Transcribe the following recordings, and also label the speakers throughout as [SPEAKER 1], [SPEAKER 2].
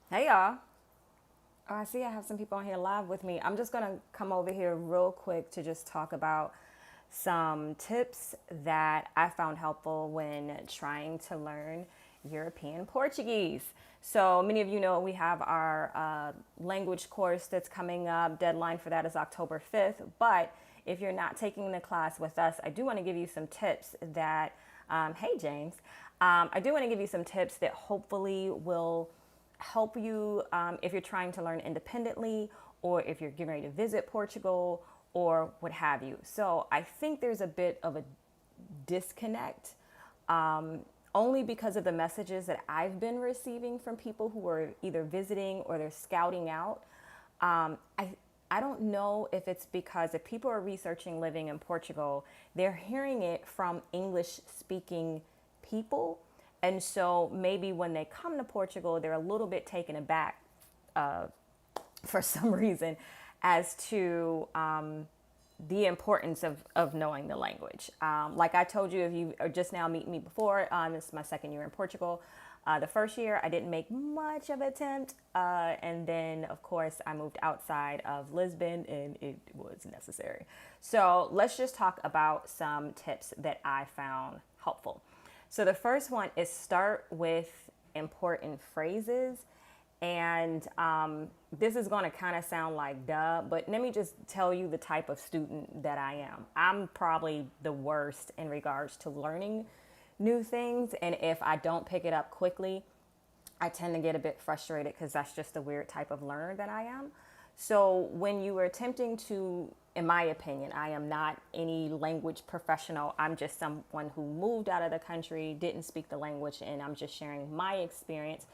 [SPEAKER 1] Hey y'all. Oh, I see I have some people on here live with me. I'm just going to come over here real quick to just talk about some tips that I found helpful when trying to learn European Portuguese. So many of you know we have our language course that's coming up. Deadline for that is October 5th. But if you're not taking the class with us, I do want to give you some tips that, hey James, I do want to give you some tips that hopefully will help you if you're trying to learn independently or if you're getting ready to visit Portugal or what have you. So I think there's a bit of a disconnect only because of the messages that I've been receiving from people who are either visiting or they're scouting out. Um, I, I don't know if it's because if people are researching living in Portugal, they're hearing it from English speaking people. And so maybe when they come to Portugal, they're a little bit taken aback for some reason as to the importance of knowing the language. Like I told you, if you are just now meeting me before, this is my second year in Portugal. The first year, I didn't make much of an attempt. And then, of course, I moved outside of Lisbon and it was necessary. So let's just talk about some tips that I found helpful. So the first one is start with important phrases. And this is going to kind of sound like duh, but let me just tell you the type of student that I am. I'm probably the worst in regards to learning new things. And if I don't pick it up quickly, I tend to get a bit frustrated because that's just the weird type of learner that I am. So when you are attempting to, in my opinion, I am not any language professional. I'm just someone who moved out of the country, didn't speak the language, and I'm just sharing my experience.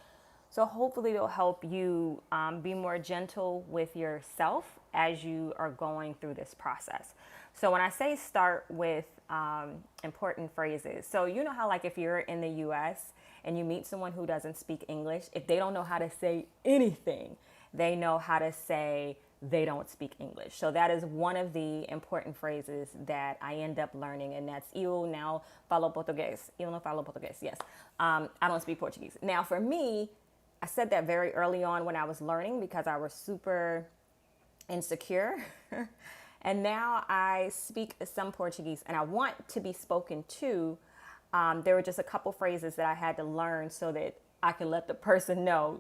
[SPEAKER 1] So hopefully it'll help you be more gentle with yourself as you are going through this process. So when I say start with important phrases, so you know how like if you're in the US and you meet someone who doesn't speak English, if they don't know how to say anything, they know how to say they don't speak English. So that is one of the important phrases that I end up learning, and that's eu now falo português. Eu não falo português. Yes, I don't speak Portuguese. Now for me, I said that very early on when I was learning because I was super insecure. And now I speak some Portuguese and I want to be spoken to. There were just a couple phrases that I had to learn so that I can let the person know,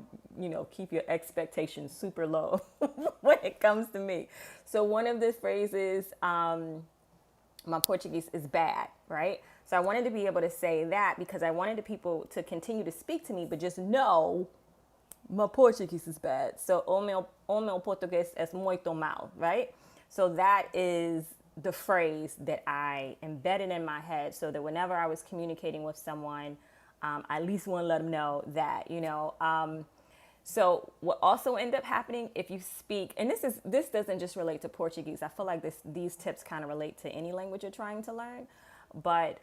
[SPEAKER 1] keep your expectations super low when it comes to me. So one of the phrases, my Portuguese is bad, right? So I wanted to be able to say that because I wanted the people to continue to speak to me, but just know my Portuguese is bad. So o meu português é muito mal, right? So that is the phrase that I embedded in my head so that whenever I was communicating with someone, I at least want to let them know that. So what also end up happening if you speak, and this doesn't just relate to Portuguese. I feel like these tips kind of relate to any language you're trying to learn. But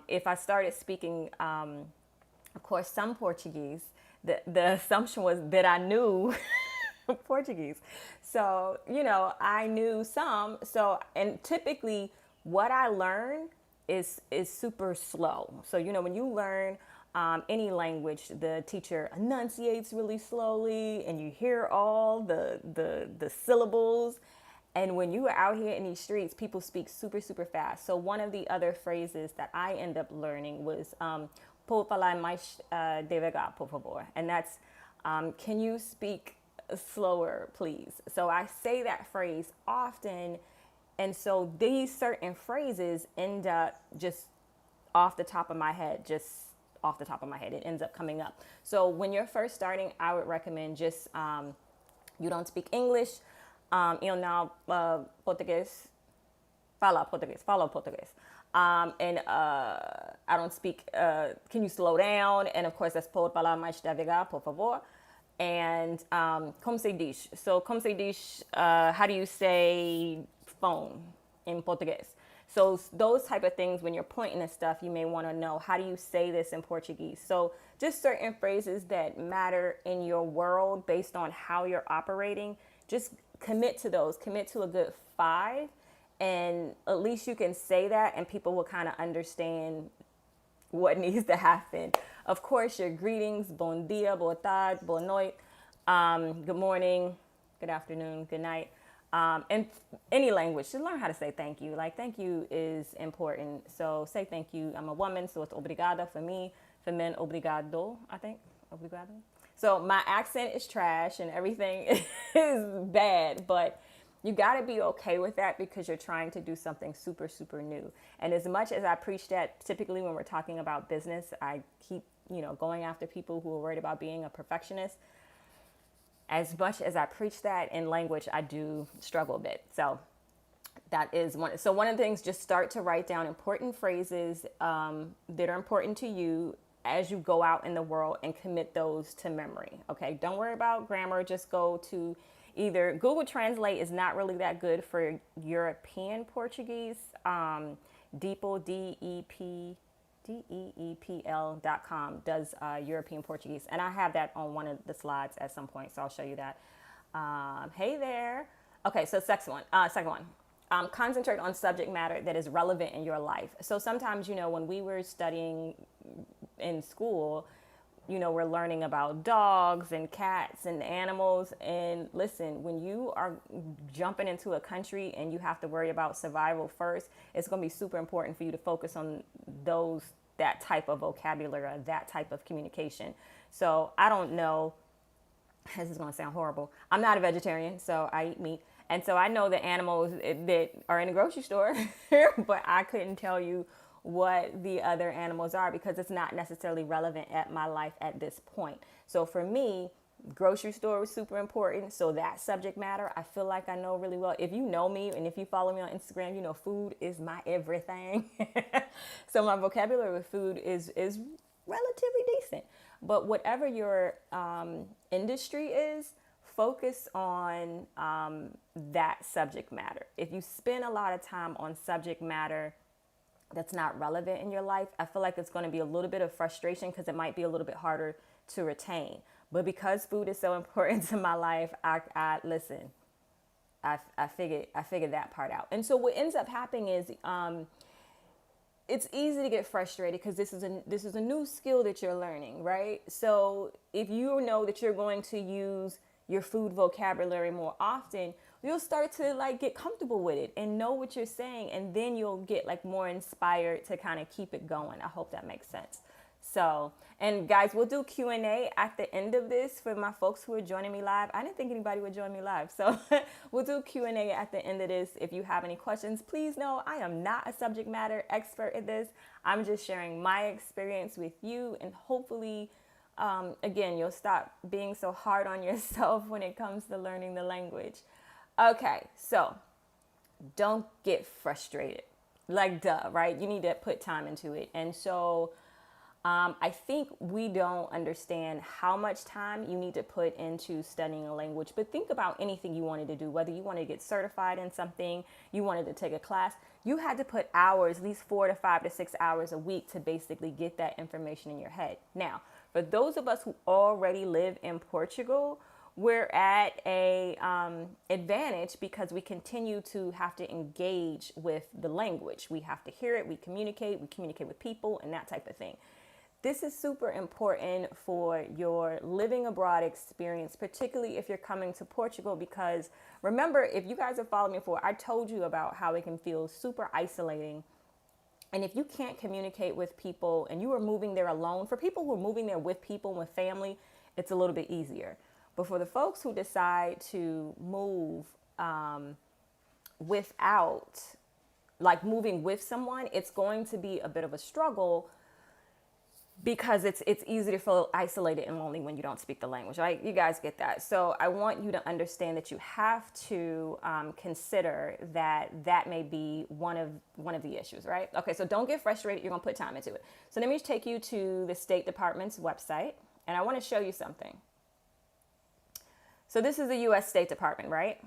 [SPEAKER 1] if I started speaking, of course, some Portuguese, the assumption was that I knew Portuguese. So, I knew some. So, and typically what I learn is super slow. So, when you learn any language, the teacher enunciates really slowly and you hear all the syllables. And when you are out here in these streets, people speak super, super fast. So one of the other phrases that I end up learning was "Pode falar mais devagar, por favor," and that's can you speak slower, please? So I say that phrase often, and so these certain phrases end up just off the top of my head, it ends up coming up. So when you're first starting, I would recommend just you don't speak English, now português, fala português. And I don't speak, can you slow down? And of course, that's pode falar mais devagar, por favor. And como se diz? So, como se diz, how do you say phone in Portuguese? So those type of things, when you're pointing at stuff, you may want to know, how do you say this in Portuguese? So just certain phrases that matter in your world based on how you're operating, just commit to those. Commit to a good 5, and at least you can say that and people will kind of understand what needs to happen. Of course, your greetings, bom dia, boa tarde, boa noite, Good morning, good afternoon, good night. In any language, just learn how to say thank you. Like, thank you is important. So say thank you. I'm a woman, so it's obrigada for me. For men, obrigado, I think. Obrigado. So my accent is trash and everything is bad, but you got to be okay with that because you're trying to do something super, super new. And as much as I preach that, typically when we're talking about business, I keep, going after people who are worried about being a perfectionist. As much as I preach that in language, I do struggle a bit. So that is one. So one of the things, just start to write down important phrases that are important to you as you go out in the world and commit those to memory. Okay. Don't worry about grammar. Just go to either Google Translate is not really that good for European Portuguese. Deepl, DEEPL.com does European Portuguese. And I have that on one of the slides at some point, so I'll show you that. Hey there. Okay, so second one. Concentrate on subject matter that is relevant in your life. So sometimes, when we were studying in school, we're learning about dogs and cats and animals. And listen, when you are jumping into a country and you have to worry about survival first, it's going to be super important for you to focus on that type of vocabulary or that type of communication. So I don't know, this is going to sound horrible. I'm not a vegetarian, so I eat meat. And so I know the animals that are in the grocery store, but I couldn't tell you what the other animals are because it's not necessarily relevant at my life at this point. So for me, grocery store was super important. So that subject matter, I feel like I know really well. If you know me and if you follow me on Instagram, food is my everything. So my vocabulary with food is relatively decent. But whatever your industry is, focus on that subject matter. If you spend a lot of time on subject matter that's not relevant in your life, I feel like it's going to be a little bit of frustration because it might be a little bit harder to retain. But because food is so important to my life, I listen. I figured that part out. And so what ends up happening is it's easy to get frustrated because this is a new skill that you're learning, right? So if you know that you're going to use your food vocabulary more often, you'll start to get comfortable with it and know what you're saying, and then you'll get more inspired to kind of keep it going. I hope that makes sense. So, and guys, we'll do Q&A at the end of this for my folks who are joining me live. I didn't think anybody would join me live, so we'll do Q&A at the end of this. If you have any questions, please know I am not a subject matter expert at this. I'm just sharing my experience with you, and hopefully again, you'll stop being so hard on yourself when it comes to learning the language. Okay, so don't get frustrated. Duh, right? You need to put time into it. And so I think we don't understand how much time you need to put into studying a language. But think about anything you wanted to do, whether you wanted to get certified in something, you wanted to take a class, you had to put hours, at least 4 to 5 to 6 hours a week to basically get that information in your head. Now, for those of us who already live in Portugal, we're at a advantage because we continue to have to engage with the language. We have to hear it, we communicate with people and that type of thing. This is super important for your living abroad experience, particularly if you're coming to Portugal, because remember, if you guys have followed me before, I told you about how it can feel super isolating. And if you can't communicate with people and you are moving there alone, for people who are moving there with people, with family, it's a little bit easier. But for the folks who decide to move without, moving with someone, it's going to be a bit of a struggle because it's easy to feel isolated and lonely when you don't speak the language, right? You guys get that. So I want you to understand that you have to consider that may be one of the issues, right? Okay, so don't get frustrated. You're going to put time into it. So let me take you to the State Department's website, and I want to show you something. So this is the U.S. State Department, right?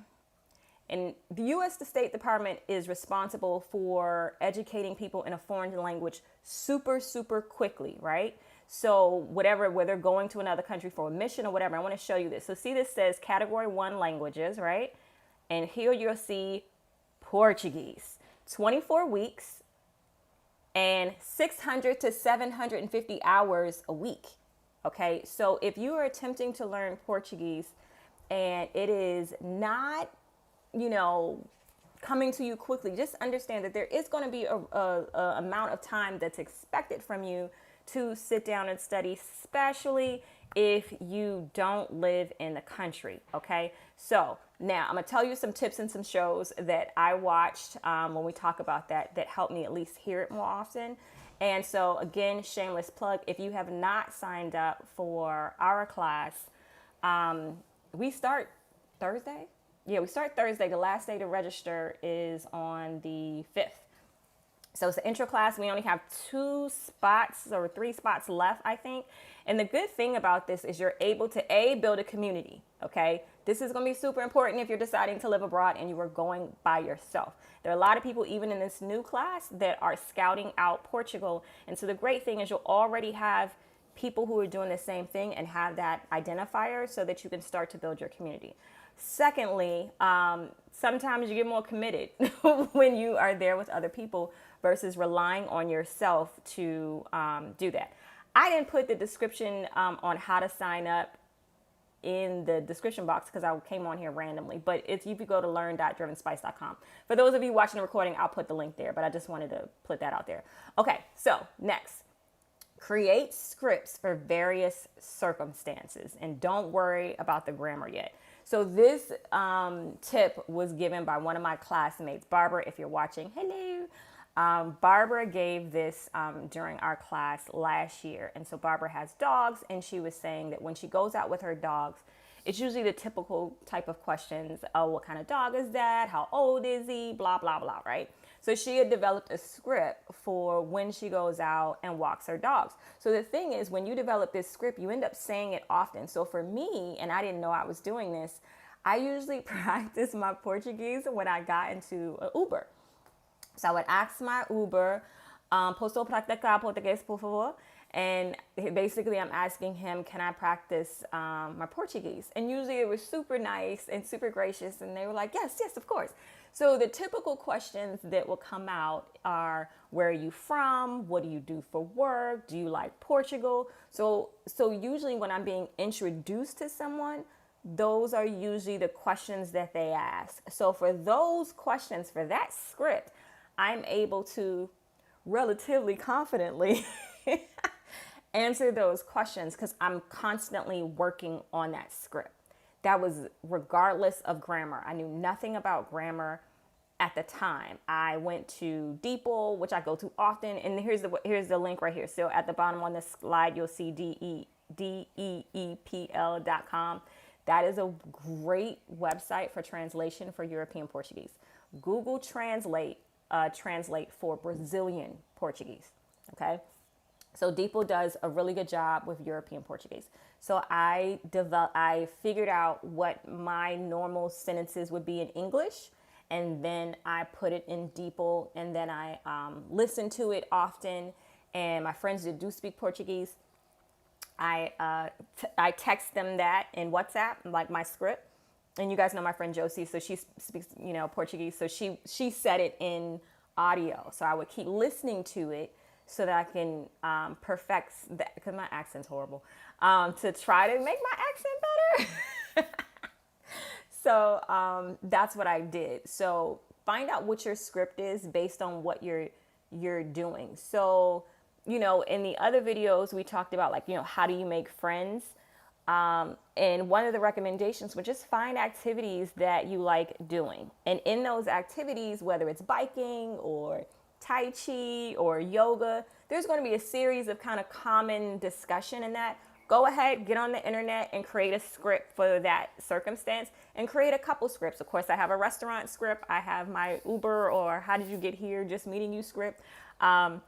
[SPEAKER 1] And the U.S. State Department is responsible for educating people in a foreign language super, super quickly, right? So whether going to another country for a mission or whatever, I want to show you this. So see, this says Category 1 languages, right? And here you'll see Portuguese, 24 weeks and 600 to 750 hours a week. Okay, so if you are attempting to learn Portuguese and it is not, you know, coming to you quickly, just understand that there is going to be a amount of time that's expected from you to sit down and study, especially if you don't live in the country. Okay, so now I'm gonna tell you some tips and some shows that I watched when we talk about that helped me at least hear it more often. And so again, shameless plug, if you have not signed up for our class, we start Thursday. Yeah, we start Thursday. The last day to register is on the 5th. So it's an intro class. We only have 2 spots or 3 spots left, I think. And the good thing about this is you're able to build a community. Okay. This is going to be super important if you're deciding to live abroad and you are going by yourself. There are a lot of people, even in this new class, that are scouting out Portugal. And so the great thing is you'll already have people who are doing the same thing and have that identifier so that you can start to build your community. Secondly, sometimes you get more committed when you are there with other people versus relying on yourself to do that. I didn't put the description on how to sign up in the description box because I came on here randomly, but if you could go to learn.drivenspice.com. For those of you watching the recording, I'll put the link there, but I just wanted to put that out there. Okay, so next. Create scripts for various circumstances and don't worry about the grammar yet. So this tip was given by one of my classmates, Barbara, if you're watching, hello. Barbara gave this during our class last year. And so Barbara has dogs and she was saying that when she goes out with her dogs, it's usually the typical type of questions. Oh, what kind of dog is that? How old is he? Blah, blah, blah, right? So she had developed a script for when she goes out and walks her dogs. So the thing is, when you develop this script, you end up saying it often. So for me, and I didn't know I was doing this, I usually practice my Portuguese when I got into an Uber. So I would ask my Uber, posso praticar português, por favor? And basically I'm asking him, can I practice my Portuguese? And usually it was super nice and super gracious. And they were like, yes, yes, of course. So the typical questions that will come out are, where are you from? What do you do for work? Do you like Portugal? So usually when I'm being introduced to someone, those are usually the questions that they ask. So for those questions, for that script, I'm able to relatively confidently answer those questions because I'm constantly working on that script. That was regardless of grammar. I knew nothing about grammar at the time. I went to DeepL, which I go to often, and here's the link right here. So at the bottom on the slide, you'll see deepl.com. That is a great website for translation for European Portuguese. Google Translate for Brazilian Portuguese. Okay. So DeepL does a really good job with European Portuguese. So I figured out what my normal sentences would be in English, and then I put it in DeepL, and then I listen to it often. And my friends that do speak Portuguese, I text them that in WhatsApp, like my script. And you guys know my friend Josie, so she speaks, Portuguese. So she said it in audio. So I would keep listening to it so that I can perfect that, because my accent's horrible, to try to make my accent better. So that's what I did. So find out what your script is based on what you're doing. So, in the other videos we talked about, like, how do you make friends? And one of the recommendations was just find activities that you like doing. And in those activities, whether it's biking or Tai Chi or yoga, there's going to be a series of kind of common discussion in that. Go ahead, get on the internet and create a script for that circumstance and create a couple scripts. Of course, I have a restaurant script. I have my Uber or how did you get here, just meeting you script. I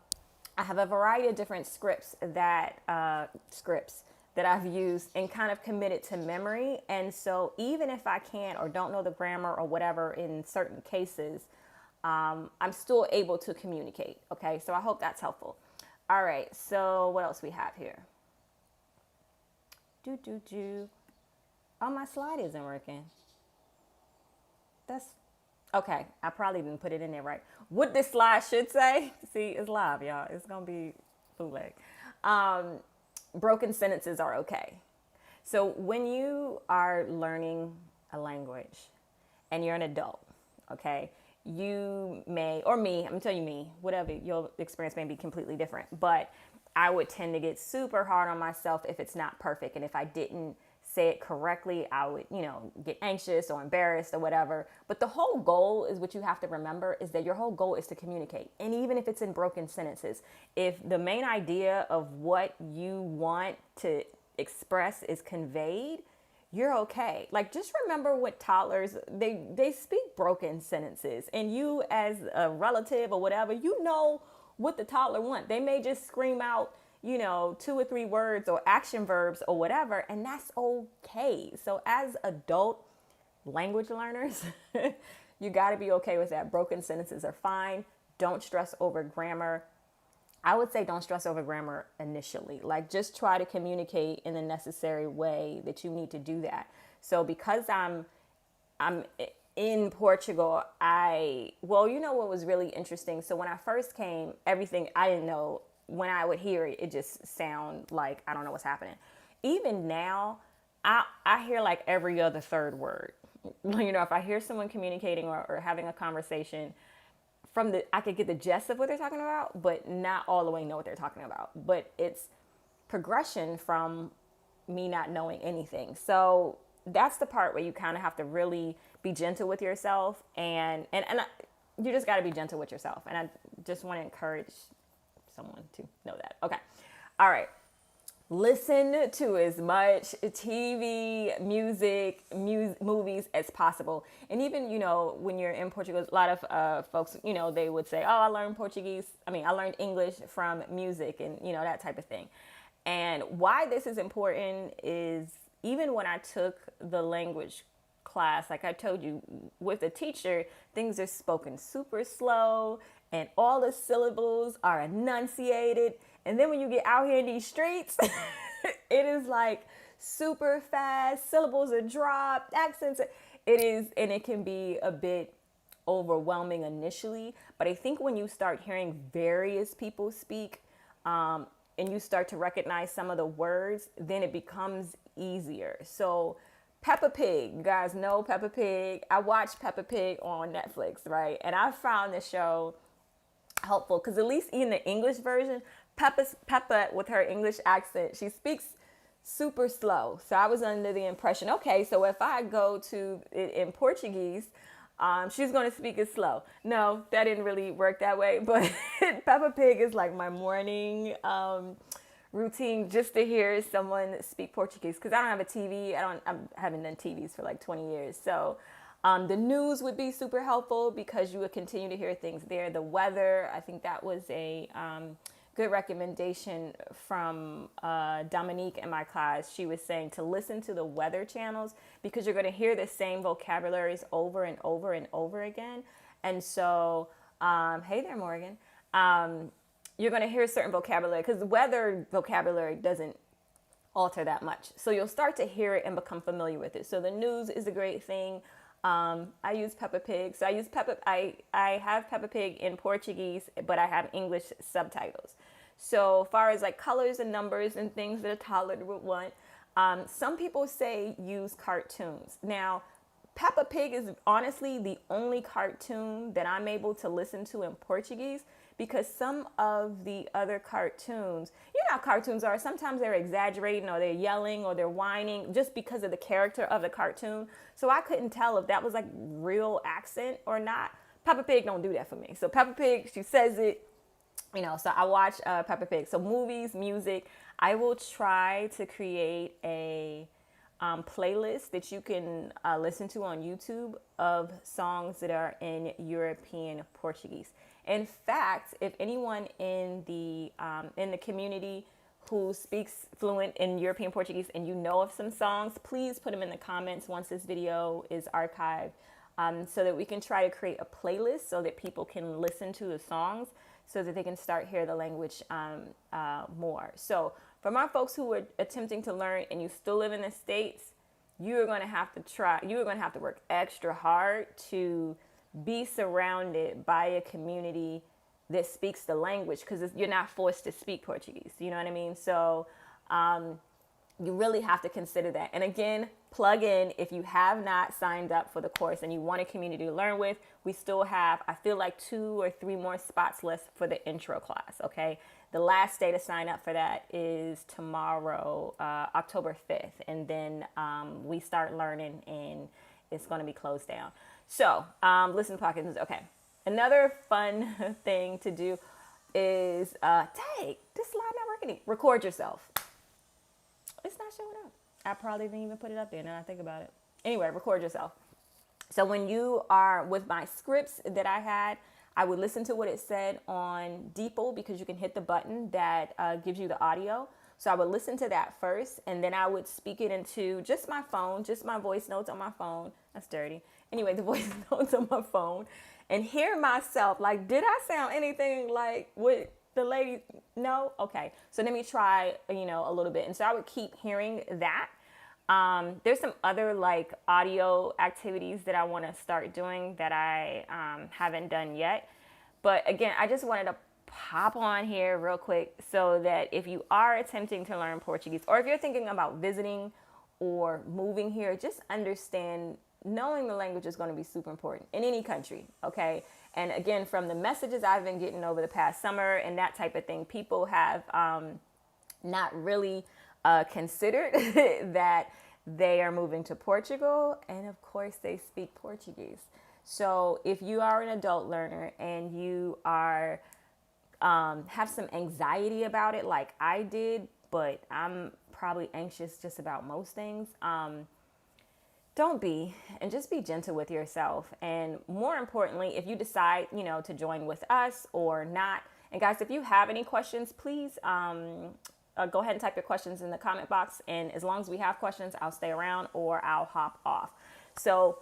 [SPEAKER 1] have a variety of different scripts that I've used and kind of committed to memory. And so even if I can't or don't know the grammar or whatever in certain cases, I'm still able to communicate. Okay, so I hope that's helpful. All right, so what else we have here? Oh, my slide isn't working. That's okay. I probably didn't put it in there right. What this slide should say, see, it's live, y'all. It's going to be bootleg. broken sentences are okay. So when you are learning a language and you're an adult, okay, you may, or me, I'm telling you me, whatever, your experience may be completely different, but I would tend to get super hard on myself if it's not perfect. And if I didn't say it correctly, I would, get anxious or embarrassed or whatever. But the whole goal is, what you have to remember is that your whole goal is to communicate. And even if it's in broken sentences, if the main idea of what you want to express is conveyed, you're okay. Like, just remember what toddlers, they speak broken sentences, and you as a relative or whatever, you know what the toddler want. They may just scream out, 2 or 3 words or action verbs or whatever, and that's okay. So as adult language learners, you got to be okay with that. Broken sentences are fine. Don't stress over grammar. I would say don't stress over grammar initially. Like, just try to communicate in the necessary way that you need to do that. So because I'm in Portugal, you know what was really interesting? So when I first came, everything I didn't know, when I would hear it, it just sound like I don't know what's happening. Even now, I hear like every other third word. If I hear someone communicating or having a conversation, I could get the gist of what they're talking about, but not all the way know what they're talking about. But it's progression from me not knowing anything. So that's the part where you kind of have to really be gentle with yourself, and you just got to be gentle with yourself. And I just want to encourage someone to know that. Okay. All right. Listen to as much TV, music, movies as possible. And even, when you're in Portugal, a lot of folks, they would say, oh, I learned English from music and, that type of thing. And why this is important is, even when I took the language class, like I told you, with the teacher, things are spoken super slow and all the syllables are enunciated. And then when you get out here in these streets, it is like super fast, syllables are dropped, accents. It is, and it can be a bit overwhelming initially. But I think when you start hearing various people speak, and you start to recognize some of the words, then it becomes easier. So Peppa Pig, you guys know Peppa Pig. I watched Peppa Pig on Netflix, right? And I found the show helpful because at least in the English version, Peppa with her English accent, she speaks super slow. So I was under the impression, okay, so if I go to it in Portuguese, she's going to speak it slow. No, that didn't really work that way. But Peppa Pig is like my morning routine, just to hear someone speak Portuguese, because I don't have a TV. I haven't done TVs for like 20 years. So the news would be super helpful because you would continue to hear things there. The weather, I think that was a good recommendation from Dominique in my class. She was saying to listen to the weather channels because you're going to hear the same vocabularies over and over and over again. And so, hey there, Morgan. You're going to hear certain vocabulary because the weather vocabulary doesn't alter that much. So you'll start to hear it and become familiar with it. So the news is a great thing. I use Peppa Pig. So I have Peppa Pig in Portuguese, but I have English subtitles. So far as like colors and numbers and things that a toddler would want, some people say use cartoons. Now, Peppa Pig is honestly the only cartoon that I'm able to listen to in Portuguese, because some of the other cartoons, how cartoons are, sometimes they're exaggerating or they're yelling or they're whining just because of the character of the cartoon. So I couldn't tell if that was like real accent or not. Peppa Pig don't do that for me. So Peppa Pig, she says it, so I watch Peppa Pig. So movies, music, I will try to create a playlist that you can listen to on YouTube of songs that are in European Portuguese. In fact, if anyone in the community who speaks fluent in European Portuguese and you know of some songs, please put them in the comments once this video is archived, so that we can try to create a playlist so that people can listen to the songs so that they can start hear the language more. So for my folks who are attempting to learn and you still live in the States, you're going to have to work extra hard to be surrounded by a community that speaks the language, because you're not forced to speak Portuguese. You know what I mean? So You really have to consider that. And again, plug in if you have not signed up for the course and you want a community to learn with. We still have, I feel like 2 or 3 more spots left for the intro class. Okay. The last day to sign up for that is tomorrow, October 5th. And then we start learning and it's going to be closed down. So listen to podcasts. Okay. Another fun thing to do is, dang, this slide not working. Record yourself. It's not showing up. I probably didn't even put it up there now I think about it. Anyway, record yourself. So when you are with my scripts that I had, I would listen to what it said on Deeple because you can hit the button that gives you the audio. So I would listen to that first and then I would speak it into just my phone, just my voice notes on my phone. That's dirty. Anyway, the voice notes on my phone and hear myself like, did I sound anything like what the lady? No? Okay. So let me try, a little bit. And so I would keep hearing that. There's some other like audio activities that I want to start doing that I haven't done yet. But again, I just wanted to pop on here real quick so that if you are attempting to learn Portuguese or if you're thinking about visiting or moving here, just understand knowing the language is going to be super important in any country. Okay. And again, from the messages I've been getting over the past summer and that type of thing, people have not really considered that they are moving to Portugal. And of course, they speak Portuguese. So if you are an adult learner and you are have some anxiety about it like I did, but I'm probably anxious just about most things, don't be, and just be gentle with yourself. And more importantly, if you decide, to join with us or not. And guys, if you have any questions, please go ahead and type your questions in the comment box. And as long as we have questions, I'll stay around or I'll hop off. So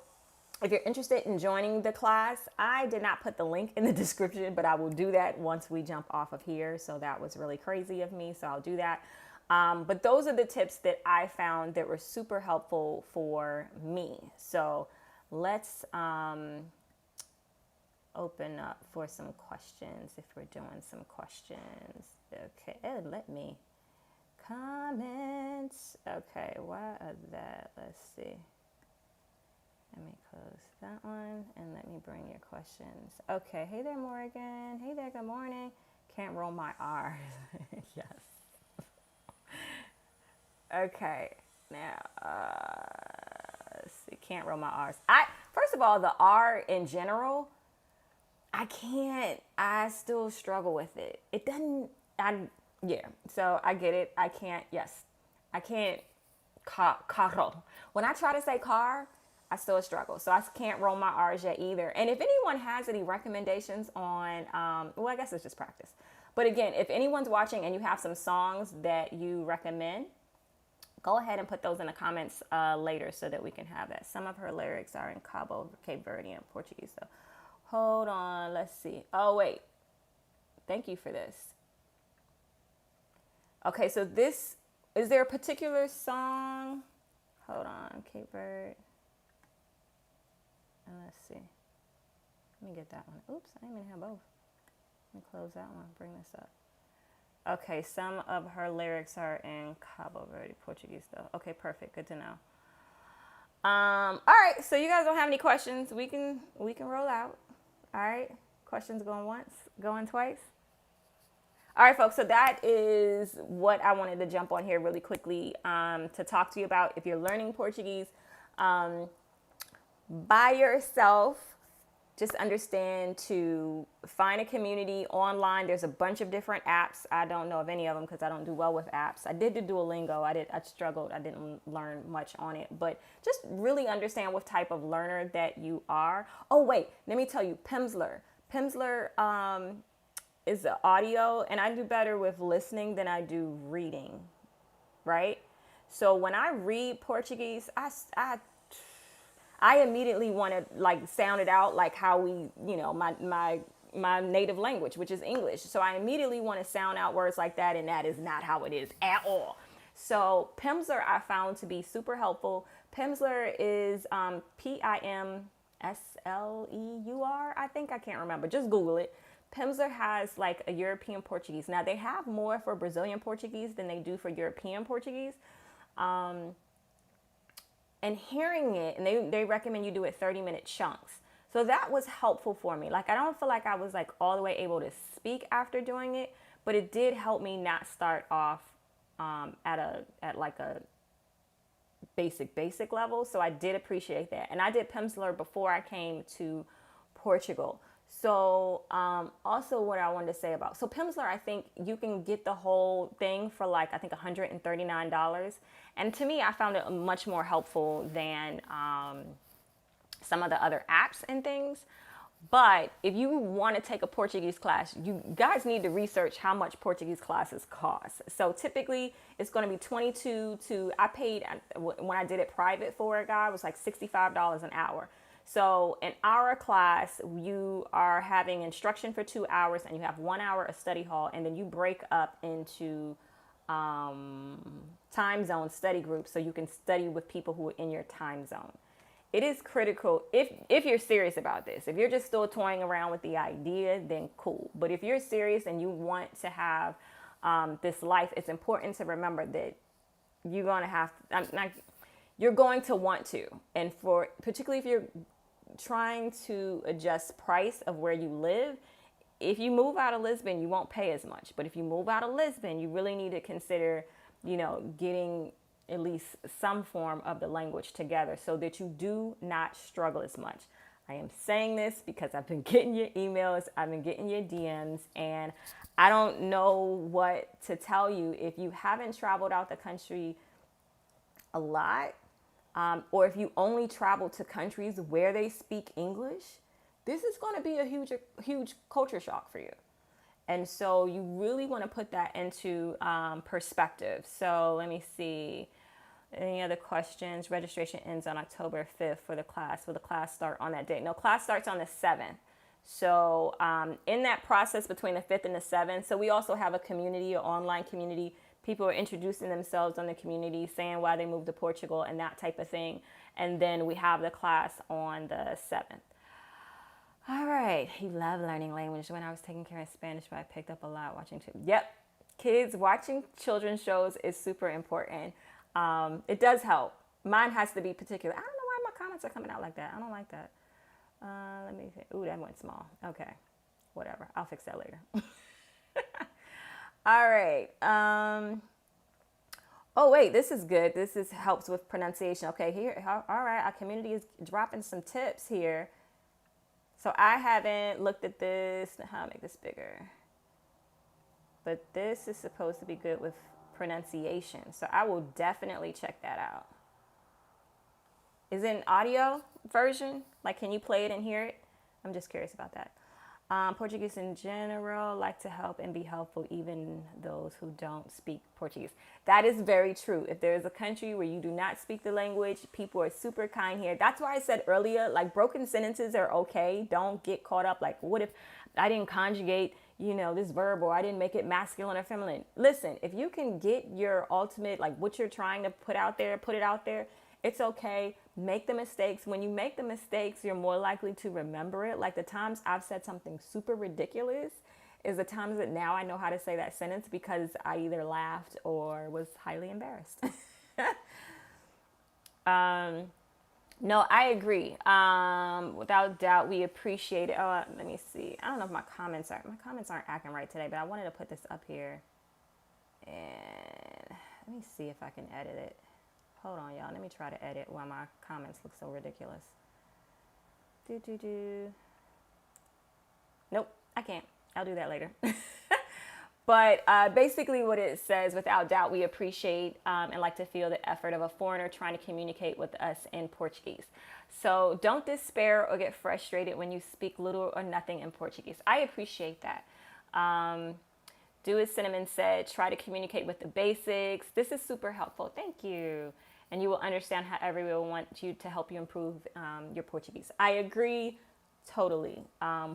[SPEAKER 1] if you're interested in joining the class, I did not put the link in the description, but I will do that once we jump off of here. So that was really crazy of me. So I'll do that. But those are the tips that I found that were super helpful for me. So let's open up for some questions if we're doing some questions. Okay, let me comment. Okay, why are that? Let's see. Let me close that one and let me bring your questions. Okay, hey there, Morgan. Hey there, good morning. Can't roll my R's. Yes. Okay, now, let's see, can't roll my R's. First of all, the R in general, I still struggle with it. It doesn't, so I get it. I can't, carro. When I try to say car, I still struggle. So I can't roll my R's yet either. And if anyone has any recommendations on, I guess it's just practice. But again, if anyone's watching and you have some songs that you recommend, go ahead and put those in the comments later so that we can have that. Some of her lyrics are in Cape Verdean Portuguese. So hold on, let's see. Oh, wait. Thank you for this. Okay, so is there a particular song? Hold on, Cape Verde. Let's see. Let me get that one. Oops, I didn't even have both. Let me close that one, bring this up. Okay, some of her lyrics are in Cabo Verde Portuguese though. Okay, perfect. Good to know. All right, so you guys don't have any questions. We can roll out. All right. Questions going once, going twice. All right, folks. So that is what I wanted to jump on here really quickly to talk to you about. If you're learning Portuguese by yourself, just understand to find a community online. There's a bunch of different apps. I don't know of any of them because I don't do well with apps. I did do Duolingo. I struggled. I didn't learn much on it. But just really understand what type of learner that you are. Oh, wait. Let me tell you, Pimsleur. Pimsleur is the audio, and I do better with listening than I do reading, right? So when I read Portuguese, I immediately want to like sound it out like how we, my native language, which is English. So I immediately want to sound out words like that, and that is not how it is at all. So Pimsleur I found to be super helpful. Pimsleur is Pimsleur, I think. I can't remember. Just Google it. Pimsleur has like a European Portuguese. Now they have more for Brazilian Portuguese than they do for European Portuguese. And hearing it, and they recommend you do it 30-minute chunks. So that was helpful for me. Like, I don't feel like I was like all the way able to speak after doing it, but it did help me not start off at like a basic level. So I did appreciate that. And I did Pimsleur before I came to Portugal. So also what I wanted to say about, so Pimsleur, I think you can get the whole thing for like, I think $139. And to me, I found it much more helpful than some of the other apps and things. But if you want to take a Portuguese class, you guys need to research how much Portuguese classes cost. So typically it's going to be 22 to, I paid, when I did it private for a guy, it was like $65 an hour. So in our class, you are having instruction for 2 hours and you have 1 hour of study hall, and then you break up into time zone study groups so you can study with people who are in your time zone. It is critical if you're serious about this. If you're just still toying around with the idea, then cool. But if you're serious and you want to have this life, it's important to remember that you're going to have, you're going to want to. And for particularly if you're trying to adjust price of where you live, if you move out of Lisbon, you won't pay as much. But if you move out of Lisbon, you really need to consider, getting at least some form of the language together so that you do not struggle as much. I am saying this because I've been getting your emails, I've been getting your DMs, and I don't know what to tell you. If you haven't traveled out the country a lot, or if you only travel to countries where they speak English, this is going to be a huge culture shock for you. And so you really want to put that into perspective. So let me see. Any other questions? Registration ends on October 5th for the class. Will the class start on that date? No, class starts on the 7th. So in that process between the 5th and the 7th, so we also have a community, an online community. People are introducing themselves on the community, saying why they moved to Portugal and that type of thing. And then we have the class on the 7th. All right. He loved learning language. When I was taking care of Spanish, but I picked up a lot watching too. Yep. Kids, watching children's shows is super important. It does help. Mine has to be particular. I don't know why my comments are coming out like that. I don't like that. Let me see. Ooh, that went small. Okay. Whatever. I'll fix that later. All right. Oh, wait, this is good. This helps with pronunciation. Okay, here. All right. Our community is dropping some tips here. So I haven't looked at this. How to make this bigger. But this is supposed to be good with pronunciation. So I will definitely check that out. Is it an audio version? Like, can you play it and hear it? I'm just curious about that. Portuguese in general like to help and be helpful, even those who don't speak Portuguese. That is very true. If there is a country where you do not speak the language, people are super kind here. That's why I said earlier, like, broken sentences are okay. Don't get caught up. Like, what if I didn't conjugate, this verb, or I didn't make it masculine or feminine? Listen, if you can get your ultimate, like what you're trying to put it out there, it's okay. Make the mistakes. When you make the mistakes, you're more likely to remember it. Like the times I've said something super ridiculous is the times that now I know how to say that sentence because I either laughed or was highly embarrassed. No, I agree. Without doubt, we appreciate it. Oh, let me see. I don't know if my comments aren't acting right today, but I wanted to put this up here. And let me see if I can edit it. Hold on, y'all. Let me try to edit while my comments look so ridiculous. Nope, I can't. I'll do that later. But basically what it says, without doubt, we appreciate and like to feel the effort of a foreigner trying to communicate with us in Portuguese. So don't despair or get frustrated when you speak little or nothing in Portuguese. I appreciate that. Do as Cinnamon said, try to communicate with the basics. This is super helpful. Thank you. And you will understand how everyone wants you to help you improve your Portuguese. I agree totally.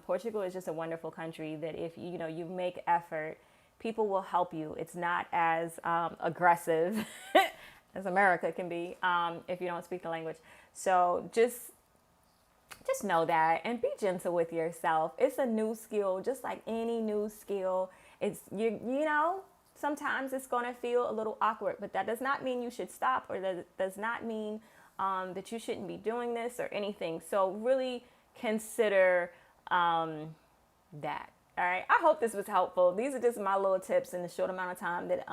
[SPEAKER 1] Portugal is just a wonderful country that if you make effort, people will help you. It's not as aggressive as America can be if you don't speak the language. So just just know that and be gentle with yourself. It's a new skill, just like any new skill. It's you know, sometimes it's going to feel a little awkward, but that does not mean you should stop, or that does not mean that you shouldn't be doing this or anything. So really consider that. All right. I hope this was helpful. These are just my little tips in the short amount of time that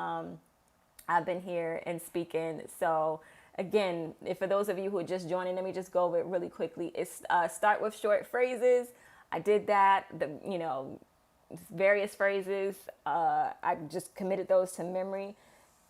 [SPEAKER 1] I've been here and speaking. So again, if for those of you who are just joining, let me just go over it really quickly. It's start with short phrases. I did that. Various phrases. I just committed those to memory.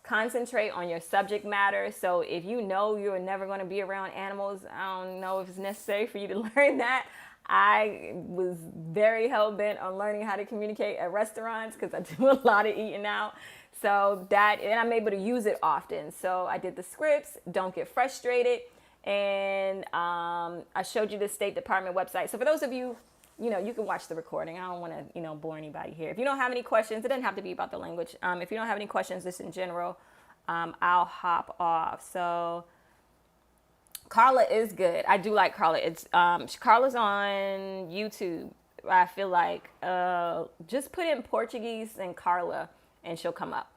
[SPEAKER 1] Concentrate on your subject matter. So if you know you're never going to be around animals, I don't know if it's necessary for you to learn that. I was very hell-bent on learning how to communicate at restaurants because I do a lot of eating out. So and I'm able to use it often. So I did the scripts, don't get frustrated. And I showed you the State Department website. So for those of you, you can watch the recording. I don't want to, bore anybody here. If you don't have any questions, it doesn't have to be about the language. If you don't have any questions, just in general, I'll hop off. So Carla is good. I do like Carla. It's Carla's on YouTube. I feel like just put in Portuguese and Carla, and she'll come up.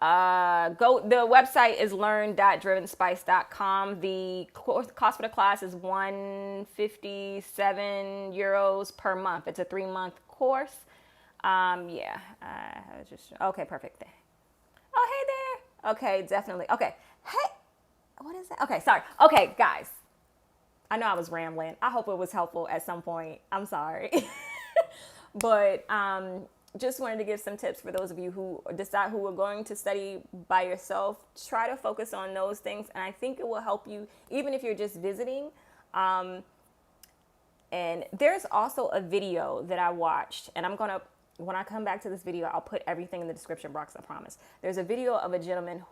[SPEAKER 1] The website is learn.drivenspice.com. The cost for the class is €157 per month. It's a 3-month course. Okay, perfect. Oh, hey there. Okay, definitely. Okay. Hey, what is that? Okay, sorry. Okay, guys. I know I was rambling. I hope it was helpful at some point. I'm sorry. But just wanted to give some tips for those of you who are going to study by yourself. Try to focus on those things, and I think it will help you even if you're just visiting. And there's also a video that I watched, and when I come back to this video, I'll put everything in the description box, I promise. There's a video of a gentleman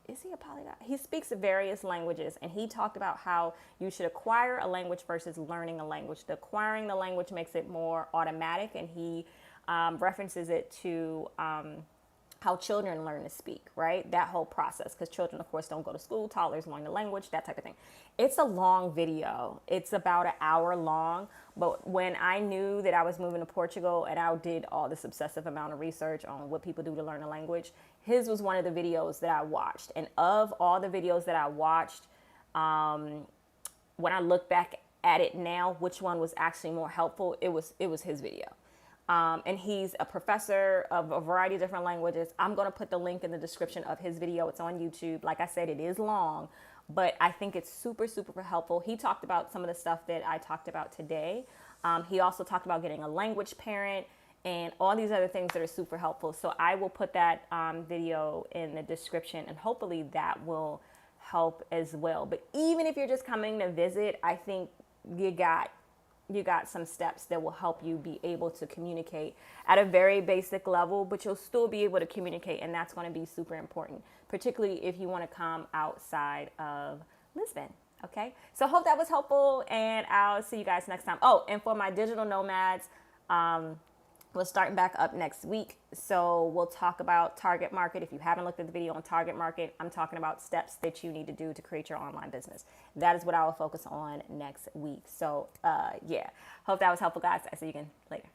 [SPEAKER 1] is he a polyglot? He speaks various languages, and he talked about how you should acquire a language versus learning a language. The acquiring the language makes it more automatic, and he references it to how children learn to speak, right? That whole process, because children, of course, don't go to school, toddlers learn the language, that type of thing. It's a long video. It's about an hour long. But when I knew that I was moving to Portugal and I did all this obsessive amount of research on what people do to learn a language, his was one of the videos that I watched. And of all the videos that I watched, when I look back at it now, which one was actually more helpful, it was his video. And he's a professor of a variety of different languages. I'm going to put the link in the description of his video. It's on YouTube. Like I said, it is long, but I think it's super, super helpful. He talked about some of the stuff that I talked about today. He also talked about getting a language parent and all these other things that are super helpful. So I will put that video in the description, and hopefully that will help as well. But even if you're just coming to visit, I think you got some steps that will help you be able to communicate at a very basic level, but you'll still be able to communicate, and that's going to be super important, particularly if you want to come outside of Lisbon. Okay, so I hope that was helpful, and I'll see you guys next time. Oh, and for my digital nomads, we're starting back up next week, so we'll talk about target market. If you haven't looked at the video on target market, I'm talking about steps that you need to do to create your online business. That is what I will focus on next week. So yeah, hope that was helpful, guys. I'll see you again later.